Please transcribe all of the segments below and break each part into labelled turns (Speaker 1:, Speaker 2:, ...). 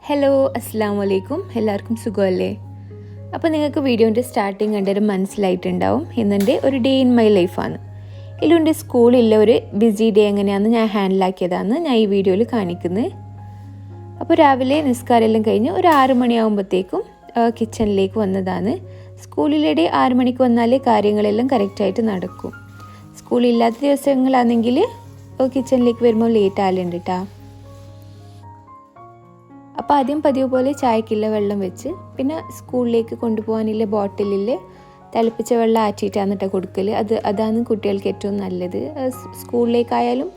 Speaker 1: Hello അസ്സാം വലൈക്കും, എല്ലാവർക്കും സുഖമല്ലേ? അപ്പോൾ നിങ്ങൾക്ക് വീഡിയോൻ്റെ സ്റ്റാർട്ടിങ് കണ്ടൊരു മനസ്സിലായിട്ടുണ്ടാവും. ഇന്നെൻ്റെ ഒരു ഡേ ഇൻ മൈ ലൈഫാണ്. ഇതിലുണ്ട് സ്കൂളില്ല ഒരു ബിസി ഡേ എങ്ങനെയാണെന്ന് ഞാൻ ഹാൻഡിലാക്കിയതാണ് ഞാൻ ഈ വീഡിയോയിൽ കാണിക്കുന്നത്. അപ്പോൾ രാവിലെ നിസ്കാരമെല്ലാം കഴിഞ്ഞ് ഒരു 6 മണിയാകുമ്പോഴത്തേക്കും കിച്ചണിലേക്ക് വന്നതാണ്. സ്കൂളിലെ ഡേ 6 മണിക്ക് വന്നാലേ കാര്യങ്ങളെല്ലാം കറക്റ്റായിട്ട് നടക്കും. സ്കൂളില്ലാത്ത ദിവസങ്ങളാണെങ്കിൽ കിച്ചണിലേക്ക് വരുമ്പോൾ ലേറ്റ് ആകലുണ്ട് കേട്ടോ. അപ്പോൾ ആദ്യം പതിവ് പോലെ ചായക്കുള്ള വെള്ളം വെച്ച് പിന്നെ സ്കൂളിലേക്ക് കൊണ്ടുപോകാനുള്ള ബോട്ടിലിൽ തിളപ്പിച്ച വെള്ളം ആറ്റിയിട്ടാണ് കേട്ടോ കൊടുക്കൽ. അതാണ് കുട്ടികൾക്ക് ഏറ്റവും നല്ലത്. സ്കൂളിലേക്കായാലും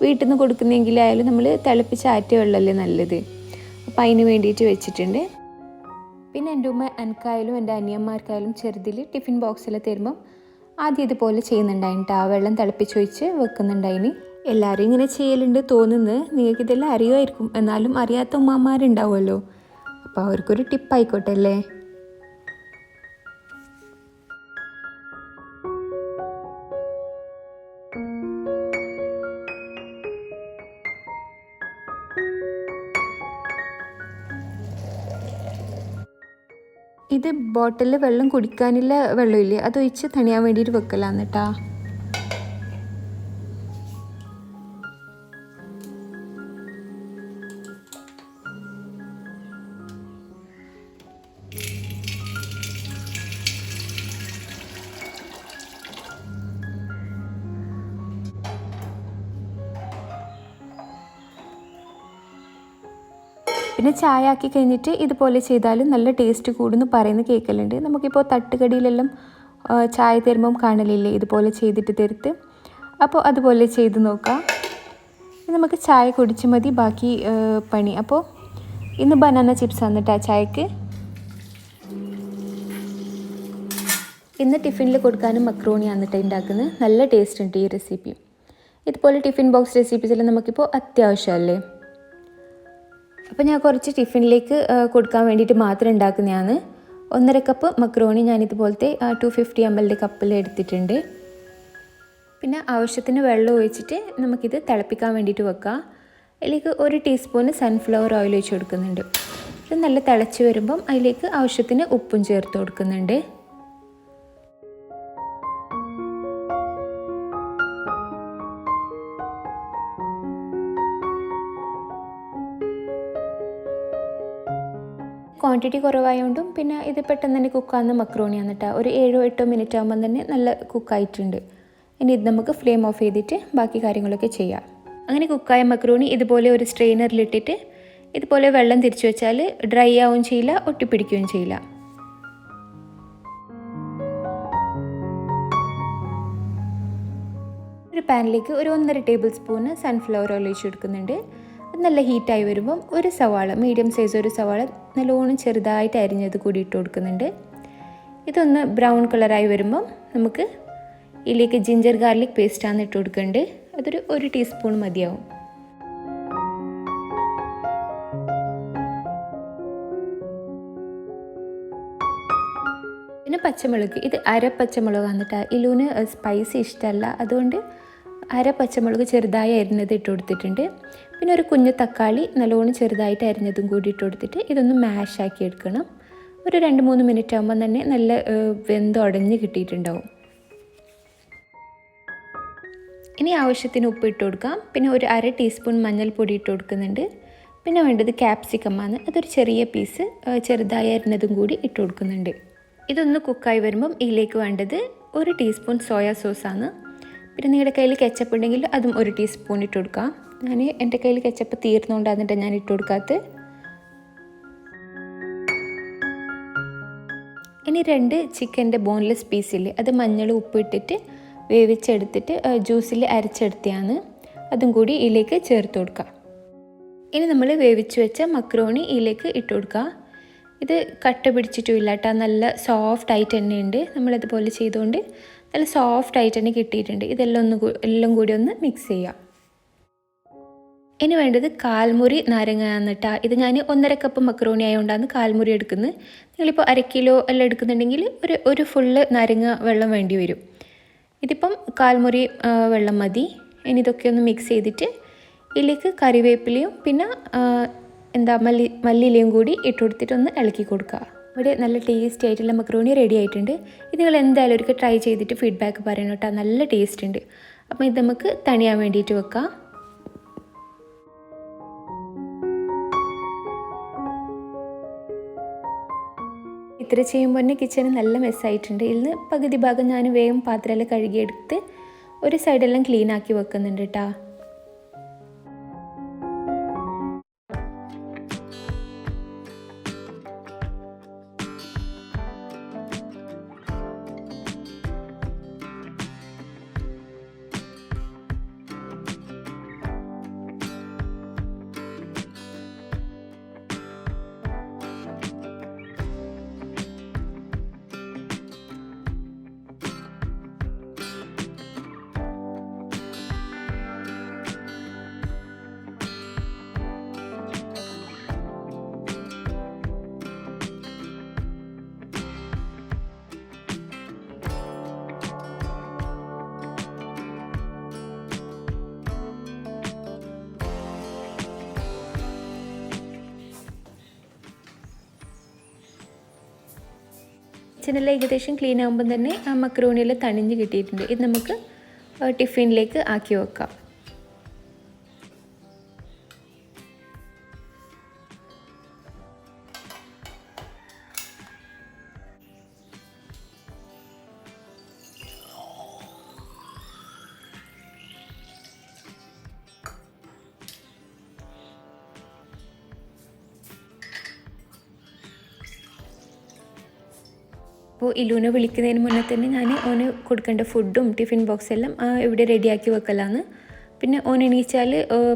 Speaker 1: വീട്ടിൽ നിന്ന് കൊടുക്കുന്നെങ്കിലായാലും നമ്മൾ തിളപ്പിച്ച് ആറ്റിയ വെള്ളമല്ലേ നല്ലത്. അപ്പോൾ അതിന് വേണ്ടിയിട്ട് വെച്ചിട്ടുണ്ട്. പിന്നെ എൻ്റെ ഉമ്മ എനിക്കായാലും എൻ്റെ അനിയന്മാർക്കായാലും ചെറുതിൽ ടിഫിൻ ബോക്സിൽ തരുമ്പം ആദ്യം ഇതുപോലെ ചെയ്യുന്നുണ്ടായിട്ടോ. ആ വെള്ളം തിളപ്പിച്ചൊഴിച്ച് വെക്കുന്നുണ്ടായിന്. എല്ലാവരും ഇങ്ങനെ ചെയ്യലുണ്ട് തോന്നുന്നത്. നിങ്ങൾക്കിതെല്ലാം അറിയുമായിരിക്കും, എന്നാലും അറിയാത്ത ഉമ്മമാരുണ്ടാവുമല്ലോ. അപ്പോൾ അവർക്കൊരു ടിപ്പായിക്കോട്ടെ അല്ലേ. ഇത് ബോട്ടിലിൽ വെള്ളം കുടിക്കാനുള്ള വെള്ളമില്ലേ, അതൊഴിച്ച് തണിയാൻ വേണ്ടിയിട്ട് വെക്കലാന്ന് കേട്ടോ. പിന്നെ ചായ ആക്കി കഴിഞ്ഞിട്ട് ഇതുപോലെ ചെയ്താലും നല്ല ടേസ്റ്റ് കൂടുമെന്ന് പറയുന്നത് കേൾക്കലുണ്ട്. നമുക്കിപ്പോൾ തട്ടുകടിയിലെല്ലാം ചായ തരുമ്പം കാണലില്ലേ ഇതുപോലെ ചെയ്തിട്ട് തരുത്ത്. അപ്പോൾ അതുപോലെ ചെയ്ത് നോക്കാം. നമുക്ക് ചായ കുടിച്ച് മതി ബാക്കി പണി. അപ്പോൾ ഇന്ന് ബനാന ചിപ്സ് വന്നിട്ടാ ചായക്ക്. ഇന്ന് ടിഫിനിൽ കൊടുക്കാനും മക്രോണി വന്നിട്ട് ഉണ്ടാക്കുന്നത്. നല്ല ടേസ്റ്റ് ഉണ്ട് ഈ റെസിപ്പി. ഇതുപോലെ ടിഫിൻ ബോക്സ് റെസിപ്പീസെല്ലാം നമുക്കിപ്പോൾ അത്യാവശ്യമല്ലേ. അപ്പോൾ ഞാൻ കുറച്ച് ടിഫിനിലേക്ക് കൊടുക്കാൻ വേണ്ടിയിട്ട് മാത്രം ഉണ്ടാക്കുന്നതാണ്. 1.5 കപ്പ് മക്രോണി ഞാനിതുപോലത്തെ 250 ml കപ്പിൽ എടുത്തിട്ടുണ്ട്. പിന്നെ ആവശ്യത്തിന് വെള്ളം ഒഴിച്ചിട്ട് നമുക്കിത് തിളപ്പിക്കാൻ വേണ്ടിയിട്ട് വെക്കാം. അതിലേക്ക് 1 ടീസ്പൂണ് സൺഫ്ലവർ ഓയിൽ ഒഴിച്ച് കൊടുക്കുന്നുണ്ട്. ഇത് നല്ല തിളച്ച് വരുമ്പം അതിലേക്ക് ആവശ്യത്തിന് ഉപ്പും ചേർത്ത് കൊടുക്കുന്നുണ്ട്. ക്വാണ്ടിറ്റി കുറവായതുകൊണ്ടും പിന്നെ ഇത് പെട്ടെന്ന് തന്നെ കുക്കാവുന്ന മക്രോണി വന്നിട്ട് ഒരു 7-8 മിനിറ്റ് ആകുമ്പം തന്നെ നല്ല കുക്കായിട്ടുണ്ട്. ഇനി ഇത് നമുക്ക് ഫ്ലെയിം ഓഫ് ചെയ്തിട്ട് ബാക്കി കാര്യങ്ങളൊക്കെ ചെയ്യാം. അങ്ങനെ കുക്കായ മക്രോണി ഇതുപോലെ ഒരു സ്ട്രെയിനറിലിട്ടിട്ട് ഇതുപോലെ വെള്ളം തിരിച്ചു വെച്ചാൽ ഡ്രൈ ആവുകയും ചെയ്യില്ല, ഒട്ടിപ്പിടിക്കുകയും ചെയ്യില്ല. ഒരു പാനിലേക്ക് ഒരു 1.5 ടേബിൾ സ്പൂണ് സൺഫ്ലവർ ഓയിൽ ഒഴിച്ച് കൊടുക്കുന്നുണ്ട്. അത് നല്ല ഹീറ്റായി വരുമ്പം ഒരു സവാള, മീഡിയം സൈസ് ഒരു സവാള നല്ലോണം ചെറുതായിട്ട് അരിഞ്ഞത് കൂടി ഇട്ട് കൊടുക്കുന്നുണ്ട്. ഇതൊന്ന് ബ്രൗൺ കളറായി വരുമ്പം നമുക്ക് ഇതിലേക്ക് ജിഞ്ചർ ഗാർലിക് പേസ്റ്റാണ് ഇട്ട് കൊടുക്കേണ്ടത്. അതൊരു 1 ടീസ്പൂൺ മതിയാവും. പിന്നെ പച്ചമുളക്, ഇത് പച്ചമുളക് വന്നിട്ട് ഇലൂന് സ്പൈസി ഇഷ്ടമല്ല, അതുകൊണ്ട് പച്ചമുളക് ചെറുതായി അരിഞ്ഞത് ഇട്ട് കൊടുത്തിട്ടുണ്ട്. പിന്നെ ഒരു കുഞ്ഞു തക്കാളി നല്ലോണം ചെറുതായിട്ട് അരിഞ്ഞതും കൂടി ഇട്ട് കൊടുത്തിട്ട് ഇതൊന്ന് മാഷാക്കി എടുക്കണം. ഒരു 2-3 മിനിറ്റ് ആകുമ്പോൾ തന്നെ നല്ല വെന്തുടഞ്ഞ് കിട്ടിയിട്ടുണ്ടാവും. ഇനി ആവശ്യത്തിന് ഉപ്പ് ഇട്ട് കൊടുക്കാം. പിന്നെ ഒരു 1/2 ടീസ്പൂൺ മഞ്ഞൾപ്പൊടി ഇട്ട് കൊടുക്കുന്നുണ്ട്. പിന്നെ വേണ്ടത് ക്യാപ്സിക്കമാണ്. അതൊരു ചെറിയ പീസ് ചെറുതായി അരിഞ്ഞതും കൂടി ഇട്ട് കൊടുക്കുന്നുണ്ട്. ഇതൊന്ന് കുക്കായി വരുമ്പം ഇതിലേക്ക് വേണ്ടത് 1 ടീസ്പൂൺ സോയാ സോസാണ്. പിന്നെ നിങ്ങളുടെ കയ്യിൽ കെച്ചപ്പ് ഉണ്ടെങ്കിൽ അതും 1 ടീസ്പൂൺ ഇട്ട് കൊടുക്കാം. എൻ്റെ കയ്യിൽ കെച്ചപ്പ് തീർന്നുകൊണ്ടാന്നിട്ട് ഞാൻ ഇട്ട് കൊടുക്കാത്തത്. ഇനി 2 ചിക്കൻ്റെ ബോൺലെസ് പീസില്ലേ, അത് മഞ്ഞൾ ഉപ്പ് ഇട്ടിട്ട് വേവിച്ചെടുത്തിട്ട് ജ്യൂസിൽ അരച്ചെടുത്തതാണ്. അതും കൂടി ഇതിലേക്ക് ചേർത്ത് കൊടുക്കാം. ഇനി നമ്മൾ വേവിച്ച് വെച്ച മക്രോണി ഇതിലേക്ക് ഇട്ട് കൊടുക്കുക. ഇത് കട്ട പിടിച്ചിട്ടും ഇല്ല കേട്ടോ, നല്ല സോഫ്റ്റ് ആയിട്ട് തന്നെ ഉണ്ട്. നമ്മളതുപോലെ ചെയ്തുകൊണ്ട് നല്ല സോഫ്റ്റ് ആയിട്ട് തന്നെ കിട്ടിയിട്ടുണ്ട്. എല്ലാം കൂടി ഒന്ന് മിക്സ് ചെയ്യാം. ഇനി വേണ്ടത് 1/4 മുറി നാരങ്ങ എന്നിട്ടാ. ഇത് ഞാൻ 1.5 കപ്പ് മക്രോണി ആയതുകൊണ്ടാണ് 1/4 മുറി എടുക്കുന്നത്. നിങ്ങളിപ്പോൾ 1 കിലോ എല്ലാം എടുക്കുന്നുണ്ടെങ്കിൽ ഒരു ഫുള്ള് നാരങ്ങ വെള്ളം വേണ്ടി വരും. ഇതിപ്പം 1/4 മുറി വെള്ളം മതി. ഇനി ഇതൊക്കെ ഒന്ന് മിക്സ് ചെയ്തിട്ട് ഇതിലേക്ക് കറിവേപ്പിലയും പിന്നെ എന്താ മല്ലിയിലയും കൂടി ഇട്ട് കൊടുത്തിട്ട് ഒന്ന് ഇളക്കി കൊടുക്കുക. ഇവിടെ നല്ല ടേസ്റ്റി ആയിട്ടുള്ള മക്രോണി റെഡി ആയിട്ടുണ്ട്. ഇത് നിങ്ങൾ എന്തായാലും ഒരിക്കൽ ട്രൈ ചെയ്തിട്ട് ഫീഡ്ബാക്ക് പറയണം കേട്ടോ. നല്ല ടേസ്റ്റ് ഉണ്ട്. അപ്പോൾ ഇത് നമുക്ക് തണിയാൻ വേണ്ടിയിട്ട് വെക്കാം. ഇത്ര ചെയ്യുമ്പോൾ തന്നെ കിച്ചൺ നല്ല മെസ്സായിട്ടുണ്ട്. ഇതിന് പകുതി ഭാഗം ഞാൻ വേഗം പാത്രമെല്ലാം കഴുകിയെടുത്ത് ഒരു സൈഡെല്ലാം ക്ലീൻ ആക്കി വെക്കുന്നുണ്ട് കേട്ടോ. കിച്ചണെല്ലാം ഏകദേശം ക്ലീൻ ആകുമ്പം തന്നെ ആ മക്രോണിയെല്ലാം തണിഞ്ഞ് കിട്ടിയിട്ടുണ്ട്. ഇത് നമുക്ക് ടിഫിനിലേക്ക് ആക്കി വെക്കാം. അപ്പോൾ ഇലൂനെ വിളിക്കുന്നതിന് മുന്നേ തന്നെ ഞാൻ ഓന് കൊടുക്കേണ്ട ഫുഡും ടിഫിൻ ബോക്സ് എല്ലാം ഇവിടെ റെഡിയാക്കി വെക്കലാണ്. പിന്നെ ഓൻ എണീച്ചാൽ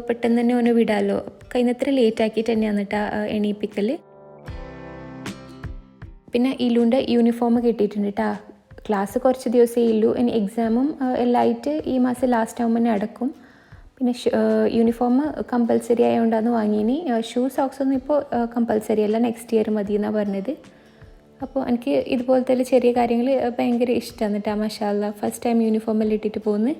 Speaker 1: പെട്ടെന്ന് തന്നെ ഓനെ വിടാമല്ലോ. കഴിയുന്നത്ര ലേറ്റ് ആക്കിയിട്ട് തന്നെയാണ് കേട്ടോ എണീപ്പിക്കൽ. പിന്നെ ഇലൂൻ്റെ യൂണിഫോം കിട്ടിയിട്ടുണ്ട് കേട്ടോ. ക്ലാസ് കുറച്ച് ദിവസമേ ഇല്ലൂ. ഇനി എക്സാമും എല്ലാം ആയിട്ട് ഈ മാസം ലാസ്റ്റ് ആകുമ്പോൾ തന്നെ അടക്കും. പിന്നെ യൂണിഫോം കമ്പൽസറി ആയതുകൊണ്ടാണ് വാങ്ങിയിനി. ഷൂ സോക്സ് ഒന്നും ഇപ്പോൾ കമ്പൽസറി അല്ല, നെക്സ്റ്റ് ഇയർ മതി എന്നാണ് പറഞ്ഞത്. അപ്പോൾ എനിക്ക് ഇതുപോലത്തെ ചെറിയ കാര്യങ്ങൾ ഭയങ്കര ഇഷ്ടമാണ് കേട്ടോ. മാഷാ അല്ലാഹ്, ഫസ്റ്റ് ടൈം യൂണിഫോമെല്ലാം ഇട്ടിട്ട് പോകുന്നത്.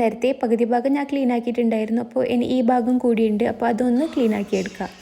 Speaker 1: നേരത്തെ പകുതി ഭാഗം ഞാൻ ക്ലീൻ ആക്കിയിട്ടുണ്ടായിരുന്നു. അപ്പോൾ ഇനി ഈ ഭാഗം കൂടിയുണ്ട്. അപ്പോൾ അതൊന്ന് ക്ലീൻ ആക്കി എടുക്കാം.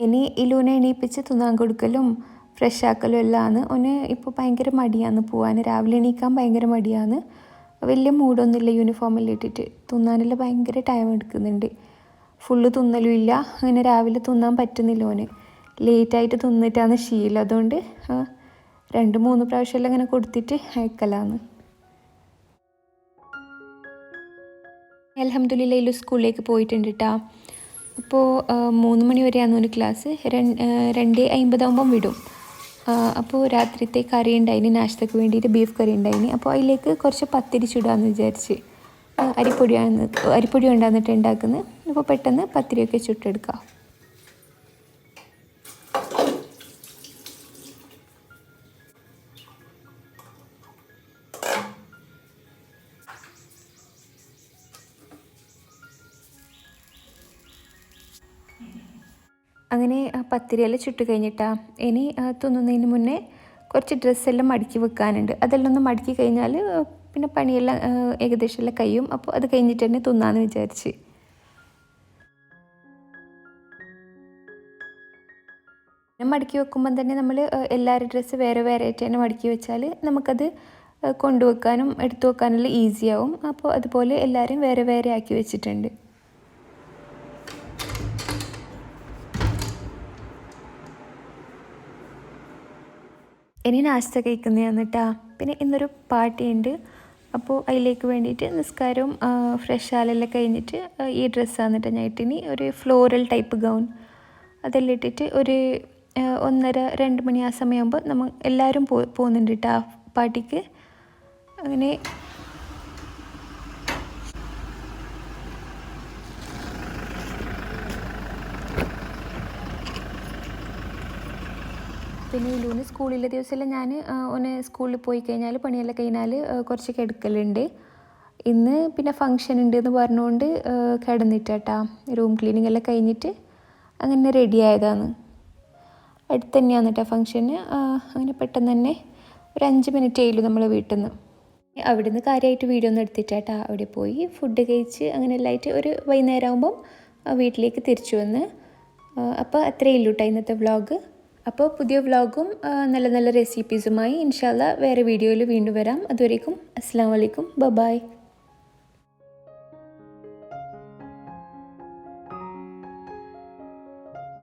Speaker 1: ഇനി ഇലൂനെ എണീപ്പിച്ച് തിന്നാൻ കൊടുക്കലും ഫ്രഷ് ആക്കലും എല്ലാമാണ്. ഓന് ഇപ്പോൾ ഭയങ്കര മടിയാണ് പോകാൻ. രാവിലെ എണീക്കാൻ ഭയങ്കര മടിയാണ്. വലിയ മൂടൊന്നുമില്ല യൂണിഫോമെല്ലാം ഇട്ടിട്ട്. തിന്നാനെല്ലാം ഭയങ്കര ടൈം എടുക്കുന്നുണ്ട്. ഫുള്ള് തിന്നലും ഇല്ല. അങ്ങനെ രാവിലെ തിന്നാൻ പറ്റുന്നില്ല ഓന്. ലേറ്റായിട്ട് തിന്നിട്ടാണ് ശീലം. അതുകൊണ്ട് 2-3 പ്രാവശ്യമെല്ലാം ഇങ്ങനെ കൊടുത്തിട്ട് അയക്കലാണ്. അൽഹംദുലില്ലാ ഇലു സ്കൂളിലേക്ക് പോയിട്ടുണ്ട് കേട്ടോ. അപ്പോൾ 3 മണി വരെയാണ് ഒരു ക്ലാസ്. 2:50 വിടും. അപ്പോൾ രാത്രിത്തെ കറി ഉണ്ടായിന്, നാശ്തക്ക് വേണ്ടിയിട്ട് ബീഫ് കറി ഉണ്ടായിന്. അപ്പോൾ അതിലേക്ക് കുറച്ച് പത്തിരി ചുടാമെന്ന് വിചാരിച്ച്. അരിപ്പൊടി കൊണ്ടാന്നിട്ട് ഉണ്ടാക്കുന്നത്. അപ്പോൾ പെട്ടെന്ന് പത്തിരിയൊക്കെ ചുട്ടെടുക്കാം. അങ്ങനെ പത്തിരിയെല്ലാം ചുട്ട് കഴിഞ്ഞിട്ടാ. ഇനി തിന്നുന്നതിന് മുന്നേ കുറച്ച് ഡ്രസ്സെല്ലാം മടക്കി വെക്കാനുണ്ട്. അതെല്ലാം ഒന്ന് മടക്കി കഴിഞ്ഞാൽ പിന്നെ പണിയെല്ലാം ഏകദേശം എല്ലാം കഴിയും. അപ്പോൾ അത് കഴിഞ്ഞിട്ട് തന്നെ തിന്നാമെന്ന് വിചാരിച്ച്. മടക്കി വെക്കുമ്പം തന്നെ നമ്മൾ എല്ലാവരുടെ ഡ്രസ്സ് വേറെ വേറെ ആയിട്ട് തന്നെ മടക്കി വെച്ചാൽ നമുക്കത് കൊണ്ടുവെക്കാനും എടുത്തു വെക്കാനെല്ലാം ഈസിയാവും. അപ്പോൾ അതുപോലെ എല്ലാവരും വേറെ വേറെ ആക്കി വെച്ചിട്ടുണ്ട്. ഇനി നാസ്ത കഴിക്കുന്നതാണ് കേട്ടോ. പിന്നെ ഇന്നൊരു പാർട്ടിയുണ്ട്. അപ്പോൾ അതിലേക്ക് വേണ്ടിയിട്ട് നിസ്കാരവും ഫ്രഷ് ആലെല്ലാം കഴിഞ്ഞിട്ട് ഈ ഡ്രസ്സാണ് കേട്ടോ നൈറ്റിന്. ഒരു ഫ്ലോറൽ ടൈപ്പ് ഗൗൺ അതെല്ലാം ഇട്ടിട്ട് ഒരു 1:30-2 മണി ആ സമയമാകുമ്പോൾ നമ്മൾ എല്ലാവരും പോകുന്നുണ്ട് കേട്ടോ ആ പാർട്ടിക്ക്. അങ്ങനെ പിന്നെ ലൂന് സ്കൂളിലെ ദിവസമെല്ലാം ഞാൻ ഒന്ന് സ്കൂളിൽ പോയി കഴിഞ്ഞാൽ പണിയെല്ലാം കഴിഞ്ഞാൽ കുറച്ച് കിടക്കലുണ്ട്. ഇന്ന് പിന്നെ ഫങ്ഷൻ ഉണ്ട് എന്ന് പറഞ്ഞുകൊണ്ട് കിടന്നിട്ടാ റൂം ക്ലീനിങ് എല്ലാം കഴിഞ്ഞിട്ട് അങ്ങനെ റെഡി ആയതാണ്. അടുത്ത് തന്നെയാണ് കേട്ടോ ഫങ്ഷന്. അങ്ങനെ പെട്ടെന്ന് തന്നെ ഒരു 5 മിനിറ്റ് ആയില്ലു നമ്മളെ വീട്ടിൽ നിന്ന്. അവിടെ നിന്ന് കാര്യമായിട്ട് വീഡിയോ ഒന്നും എടുത്തിട്ടാ അവിടെ പോയി ഫുഡ് കഴിച്ച് അങ്ങനെ എല്ലാമായിട്ട് ഒരു വൈകുന്നേരം ആകുമ്പം വീട്ടിലേക്ക് തിരിച്ചു വന്ന്. അപ്പോൾ അത്രയേ ഉള്ളൂ കേട്ടോ ഇന്നത്തെ വ്ളോഗ്. അപ്പോൾ പുതിയ വ്ളോഗും നല്ല നല്ല റെസിപ്പീസുമായി ഇൻഷാ അല്ലാ വേറെ വീഡിയോയിൽ വീണ്ടും വരാം. അതുവരേക്കും അസ്സലാമു അലൈക്കും, ബൈ.